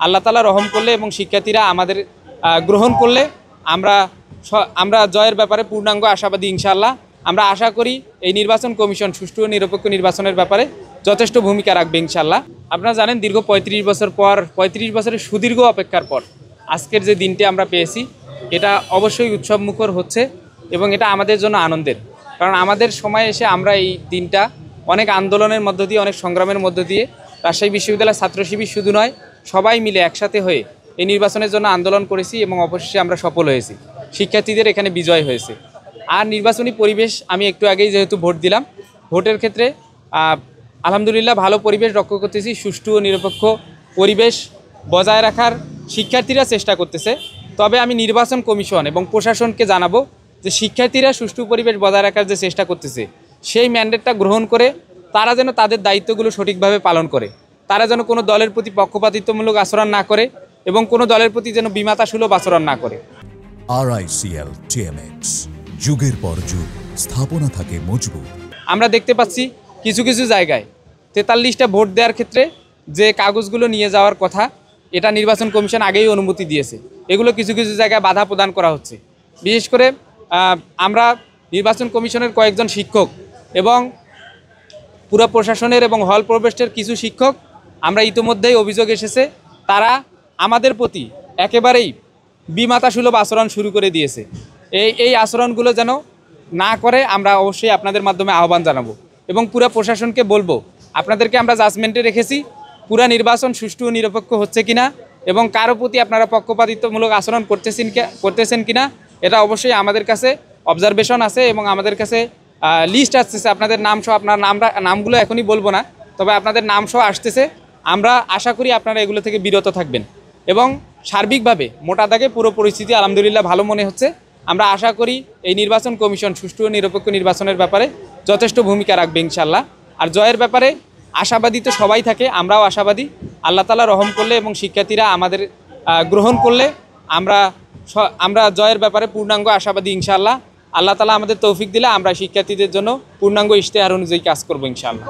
আল্লাহ তাআলা রহম করলে এবং শিক্ষার্থীরা আমাদের গ্রহণ করলে আমরা জয়ের ব্যাপারে পূর্ণাঙ্গ আশাবাদী ইনশাআল্লাহ। আমরা আশা করি এই নির্বাচন কমিশন সুষ্ঠু ও নিরপেক্ষ নির্বাচনের ব্যাপারে যথেষ্ট ভূমিকা রাখবে ইনশাআল্লাহ। আপনারা জানেন দীর্ঘ ৩৫ বছর পর ৩৫ বছরের সুদীর্ঘ অপেক্ষার পর আজকের যে দিনটি আমরা পেয়েছি এটা অবশ্যই উৎসবমুখর হচ্ছে এবং এটা আমাদের জন্য আনন্দের। কারণ আমাদের সময় এসে আমরা এই দিনটা অনেক আন্দোলনের মধ্য দিয়ে, অনেক সংগ্রামের মধ্য দিয়ে রাজশাহী বিশ্ববিদ্যালয়ের ছাত্র শিবির শুধু নয়, সবাই মিলে একসাথে হয়ে এই নির্বাচনের জন্য আন্দোলন করেছি এবং অবশেষে আমরা সফল হয়েছি। শিক্ষার্থীদের এখানে বিজয় হয়েছে। আর নির্বাচনী পরিবেশ আমি একটু আগেই যেহেতু ভোট দিলাম, ভোটের ক্ষেত্রে আলহামদুলিল্লাহ ভালো পরিবেশ রক্ষা করতেছি। সুষ্ঠু ও নিরপেক্ষ পরিবেশ বজায় রাখার শিক্ষার্থীরা চেষ্টা করতেছে। তবে আমি নির্বাচন কমিশন এবং প্রশাসনকে জানাবো যে শিক্ষার্থীরা সুষ্ঠু পরিবেশ বজায় রাখার যে চেষ্টা করতেছে সেই ম্যান্ডেটটা গ্রহণ করে তারা যেন তাদের দায়িত্বগুলো সঠিকভাবে পালন করে, তারা যেন কোনো দলের প্রতি পক্ষপাতিত্বমূলক আচরণ না করে এবং কোনো দলের প্রতি যেন বিমাতাসুলভ আচরণ না করে। RICL TMX, যুগের পর যুগ স্থাপনা থাকে মজবুত। আমরা দেখতে পাচ্ছি কিছু কিছু জায়গায় 43টা ভোট দেওয়ার ক্ষেত্রে যে কাগজগুলো নিয়ে যাওয়ার কথা এটা নির্বাচন কমিশন আগেই অনুমতি দিয়েছে, এগুলো কিছু কিছু জায়গায় বাধা প্রদান করা হচ্ছে। বিশেষ করে আমরা নির্বাচন কমিশনের কয়েকজন শিক্ষক এবং পুরো প্রশাসনের এবং হল প্রবেশের কিছু শিক্ষক আমরা ইতিমধ্যেই অভিযোগ এসেছে তারা আমাদের প্রতি একেবারেই বিমাতাসুলভ আচরণ শুরু করে দিয়েছে। এই আচরণগুলো যেন না করে আমরা অবশ্যই আপনাদের মাধ্যমে আহ্বান জানাবো এবং পুরো প্রশাসনকে বলবো আপনাদেরকে আমরা জাজমেন্টে রেখেছি পুরা নির্বাচন সুষ্ঠু ও নিরপেক্ষ হচ্ছে কিনা এবং কারো প্রতি আপনারা পক্ষপাতিত্বমূলক আচরণ করতেছেন কিনা এটা অবশ্যই আমাদের কাছে অবজারভেশন আছে এবং আমাদের কাছে লিস্ট আসতেছে। আপনাদের নাম সহ, আপনার নামগুলো এখনই বলবো না, তবে আপনাদের নাম সহ আসতেছে। আমরা আশা করি আপনারা এগুলো থেকে বিরত থাকবেন এবং সার্বিকভাবে মোটা দাগে পুরো পরিস্থিতি আলহামদুলিল্লাহ ভালো মনে হচ্ছে। আমরা আশা করি এই নির্বাচন কমিশন সুষ্ঠু ও নিরপেক্ষ নির্বাচনের ব্যাপারে যথেষ্ট ভূমিকা রাখবে ইনশাআল্লাহ। আর জয়ের ব্যাপারে আশাবাদী তো সবাই থাকে, আমরাও আশাবাদী। আল্লাহ তাআলা রহম করলে এবং শিক্ষার্থীরা আমাদের গ্রহণ করলে আমরা জয়ের ব্যাপারে পূর্ণাঙ্গ আশাবাদী ইনশাআল্লাহ। আল্লাহ তাআলা আমাদের তৌফিক দিলে আমরা শিক্ষার্থীদের জন্য পূর্ণাঙ্গ ইশতেহার অনুযায়ী কাজ করবো ইনশাআল্লাহ।